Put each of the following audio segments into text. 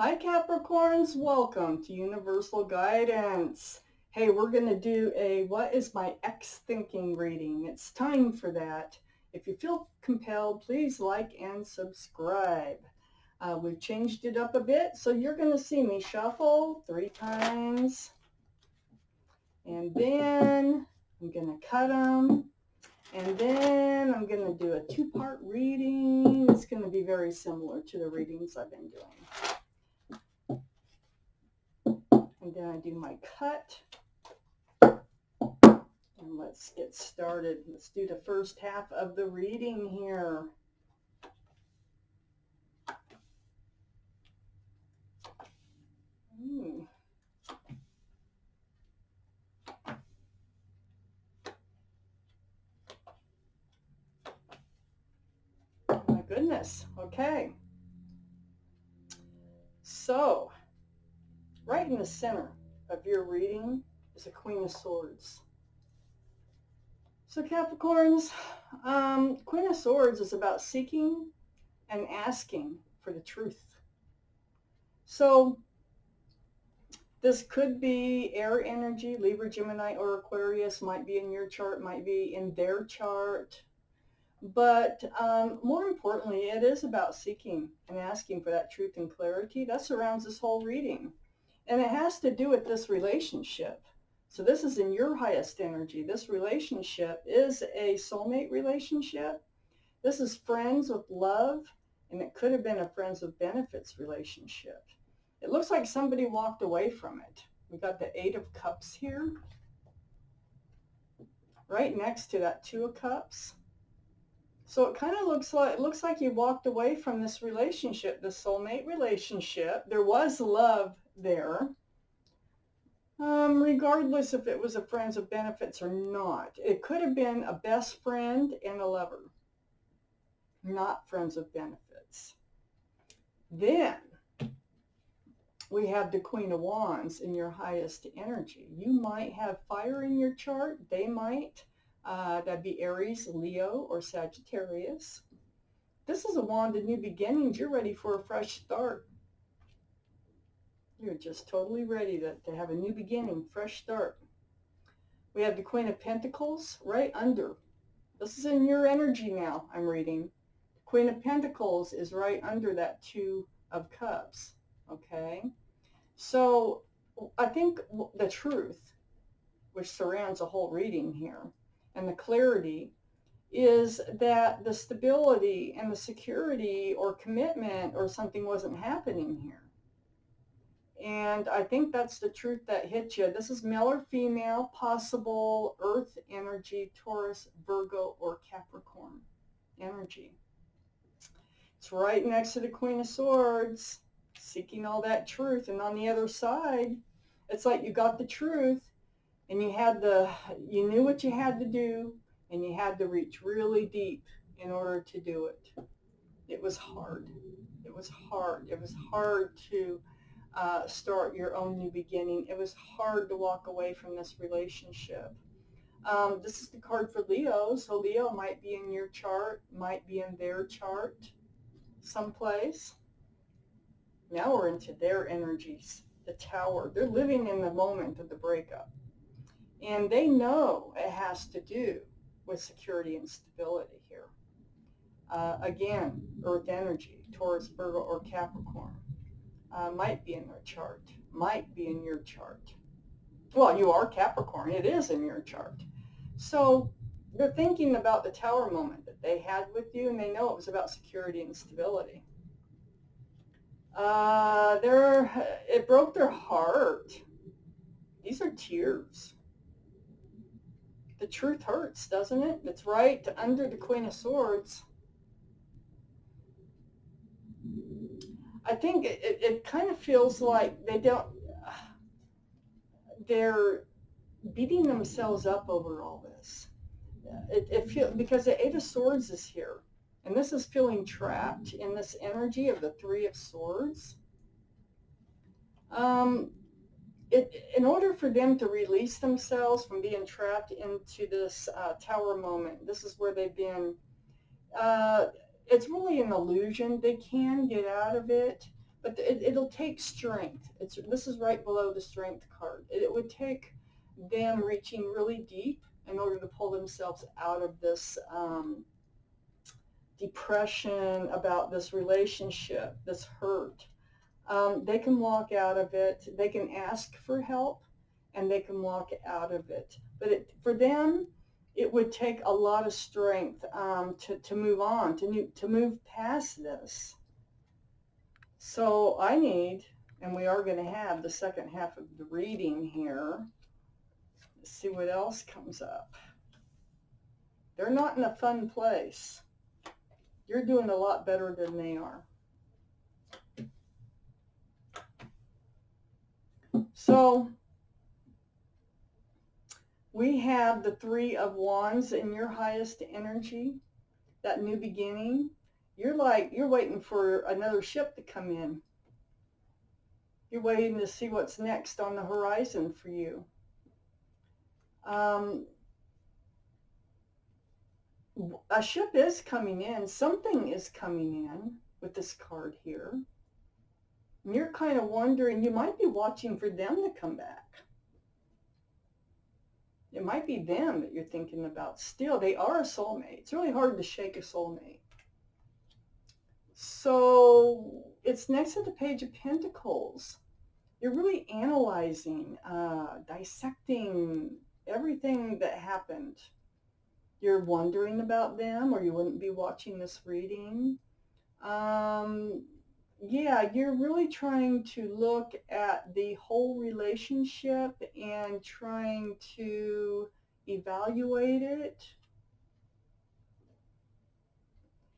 Hi Capricorns, welcome to Universal Guidance. Hey, we're going to do a What is my ex thinking reading. It's time for that. If you feel compelled, please like and subscribe. We've changed it up a bit, so you're going to see me shuffle 3 times. And then I'm going to cut them. And then I'm going to do a 2-part reading. It's going to be very similar to the readings I've been doing. And then I do my cut. And let's get started. Let's do the first half of the reading here. Oh my goodness. Okay. So, right in the center of your reading is a Queen of Swords. So Capricorns, Queen of Swords is about seeking and asking for the truth. So this could be air energy, Libra, Gemini, or Aquarius, might be in your chart, might be in their chart. But more importantly, it is about seeking and asking for that truth and clarity. That surrounds this whole reading. And it has to do with this relationship. So this is in your highest energy. This relationship is a soulmate relationship. This is friends with love, and it could have been a friends with benefits relationship. It looks like somebody walked away from it. We got the 8 of Cups here, right next to that 2 of Cups. So it kind of looks like you walked away from this relationship, the soulmate relationship. There was love there, regardless if it was a friends of benefits or not. It could have been a best friend and a lover, not friends of benefits. Then we have the Queen of Wands in your highest energy. You might have fire in your chart. They might. That'd be Aries, Leo, or Sagittarius. This is a wand of new beginnings. You're ready for a fresh start. You're just totally ready to have a new beginning, fresh start. We have the Queen of Pentacles right under. This is in your energy now, I'm reading. Queen of Pentacles is right under that 2 of Cups, okay? So I think the truth, which surrounds the whole reading here, and the clarity, is that the stability and the security or commitment or something wasn't happening here. And I think that's the truth that hit you. This is male or female, possible earth energy, Taurus, Virgo, or Capricorn energy. It's right next to the Queen of Swords, seeking all that truth. And on the other side, it's like you got the truth and you knew what you had to do, and you had to reach really deep in order to do it. It was hard. It was hard. It was hard to start your own new beginning. It was hard to walk away from this relationship. This is the card for Leo, so Leo might be in your chart, might be in their chart someplace. Now we're into their energies, the Tower. They're living in the moment of the breakup. And they know it has to do with security and stability here. Again, Earth energy, Taurus, Virgo, or Capricorn. Might be in their chart, might be in your chart. Well, you are Capricorn, it is in your chart. So they're thinking about the Tower moment that they had with you, and they know it was about security and stability. It broke their heart. These are tears. The truth hurts, doesn't it? It's right under the Queen of Swords. I think it kind of feels like they're beating themselves up over all this. It feels, because the 8 of Swords is here, and this is feeling trapped in this energy of the 3 of Swords. In order for them to release themselves from being trapped into this Tower moment, this is where they've been, it's really an illusion. They can get out of it, But it'll take strength. This is right below the strength card. It would take them reaching really deep in order to pull themselves out of this depression about this relationship, this hurt. They can walk out of it. They can ask for help, and they can walk out of it. But for them, it would take a lot of strength to move on, to move past this. So I need, and we are going to have the second half of the reading here. Let's see what else comes up. They're not in a fun place. You're doing a lot better than they are. So we have the Three of Wands in your highest energy, that new beginning. You're waiting for another ship to come in. You're waiting to see what's next on the horizon for you. A ship is coming in. Something is coming in with this card here. And you're kind of wondering, you might be watching for them to come back. It might be them that you're thinking about still. They are a soulmate. It's really hard to shake a soulmate. So it's next to the Page of Pentacles. You're really analyzing, dissecting everything that happened. You're wondering about them, or you wouldn't be watching this reading. Yeah, you're really trying to look at the whole relationship and trying to evaluate it.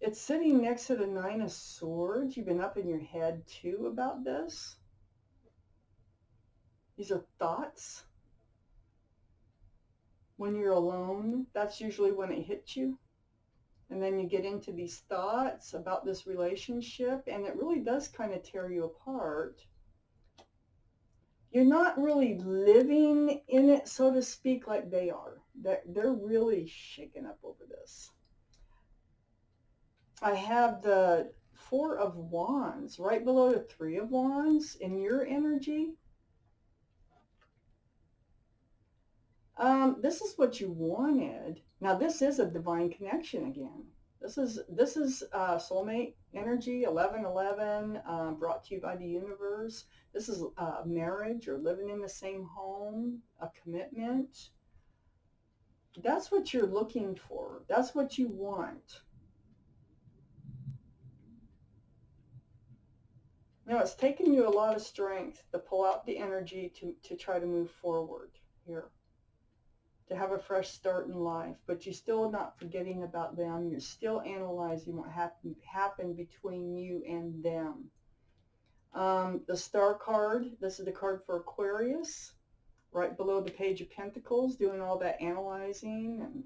It's sitting next to the Nine of Swords. You've been up in your head too about this. These are thoughts. When you're alone, that's usually when it hits you. And then you get into these thoughts about this relationship, and it really does kind of tear you apart. You're not really living in it, so to speak, like they are. They're really shaken up over this. I have the Four of Wands right below the Three of Wands in your energy. This is what you wanted. Now this is a divine connection again. This is soulmate energy, 1111, brought to you by the universe. This is marriage or living in the same home, a commitment. That's what you're looking for. That's what you want. Now it's taken you a lot of strength to pull out the energy to try to move forward here, to have a fresh start in life, but you're still not forgetting about them. You're still analyzing what happened between you and them. The Star card, this is the card for Aquarius, right below the Page of Pentacles, doing all that analyzing and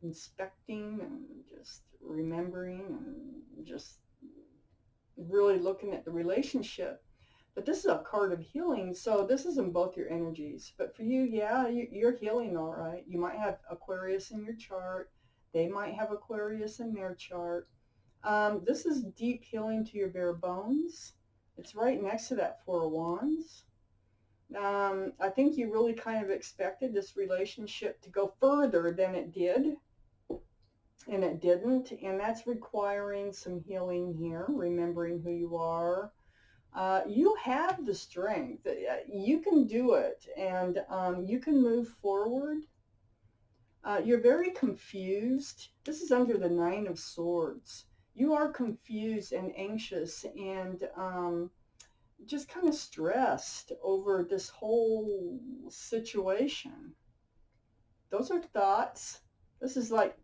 inspecting and just remembering and just really looking at the relationship. But this is a card of healing, so this is in both your energies. But for you, yeah, you're healing all right. You might have Aquarius in your chart. They might have Aquarius in their chart. This is deep healing to your bare bones. It's right next to that Four of Wands. I think you really kind of expected this relationship to go further than it did. And it didn't. And that's requiring some healing here, remembering who you are. You have the strength. You can do it, and you can move forward. You're very confused. This is under the Nine of Swords. You are confused and anxious and just kind of stressed over this whole situation. Those are thoughts. This is like,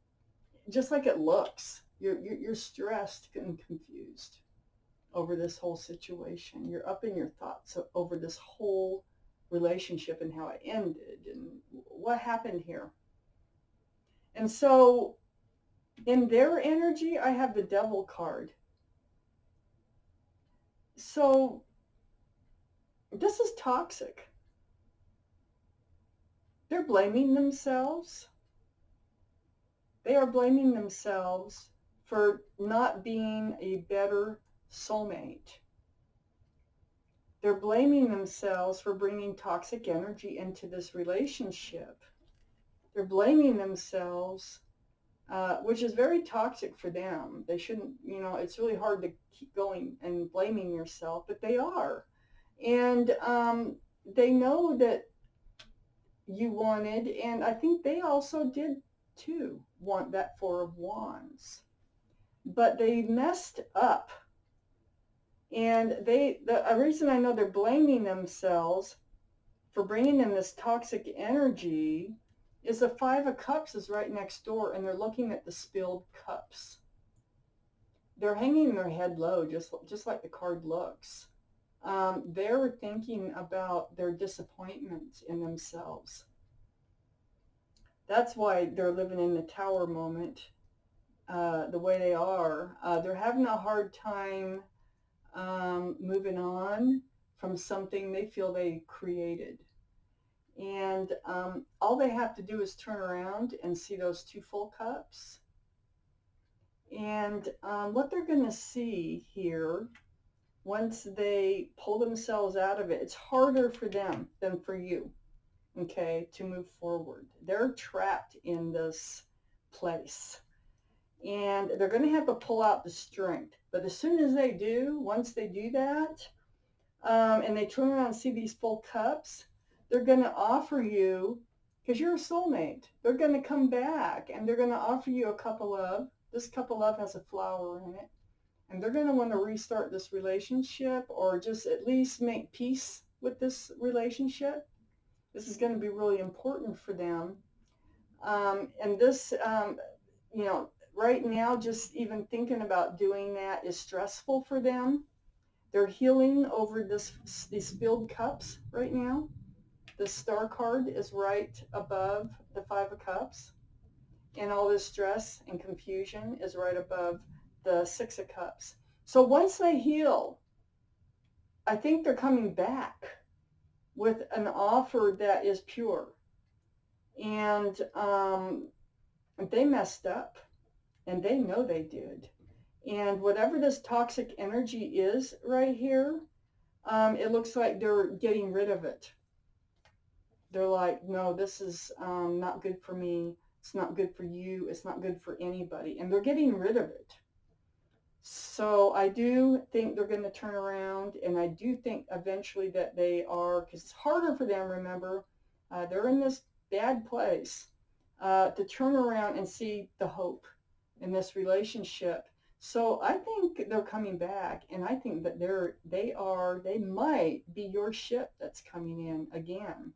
just like it looks. You're stressed and confused over this whole situation. You're up in your thoughts over this whole relationship and how it ended and what happened here. And so in their energy, I have the Devil card. So this is toxic. They're blaming themselves. They are blaming themselves for not being a better soulmate. They're blaming themselves for bringing toxic energy into this relationship. They're blaming themselves, which is very toxic for them. They shouldn't, it's really hard to keep going and blaming yourself, but they are. And they know that you wanted, and I think they also did too, want that Four of Wands. But they messed up. And the reason I know they're blaming themselves for bringing in this toxic energy is the Five of Cups is right next door, and they're looking at the spilled cups. They're hanging their head low, just like the card looks. They're thinking about their disappointment in themselves. That's why they're living in the Tower moment the way they are. They're having a hard time moving on from something they feel they created. And all they have to do is turn around and see those two full cups. And what they're going to see here, once they pull themselves out of it, it's harder for them than for you, okay, to move forward. They're trapped in this place. And they're going to have to pull out the strength. But as soon as they do, once they do that, and they turn around and see these full cups, they're going to offer you, because you're a soulmate, they're going to come back and they're going to offer you a cup of love. This cup of love has a flower in it. And they're going to want to restart this relationship, or just at least make peace with this relationship. This is going to be really important for them. And this, right now, just even thinking about doing that is stressful for them. They're healing over these spilled cups right now. The Star card is right above the Five of Cups. And all this stress and confusion is right above the Six of Cups. So once they heal, I think they're coming back with an offer that is pure. And they messed up, and they know they did. And whatever this toxic energy is right here, it looks like they're getting rid of it. They're like, no, this is not good for me. It's not good for you. It's not good for anybody. And they're getting rid of it. So I do think they're going to turn around, and I do think eventually that they are, because it's harder for them, remember, they're in this bad place, to turn around and see the hope in this relationship. So I think they're coming back, and I think that they might be your ship that's coming in again,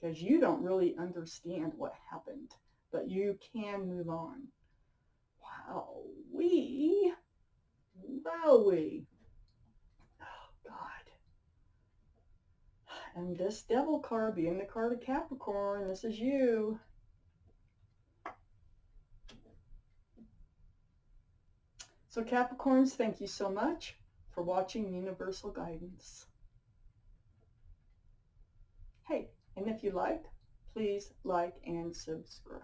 because you don't really understand what happened, but you can move on. Wowee. Wowie. Oh, God. And this Devil card being the card of Capricorn, this is you. So Capricorns, thank you so much for watching Universal Guidance. Hey, and if you like, please like and subscribe.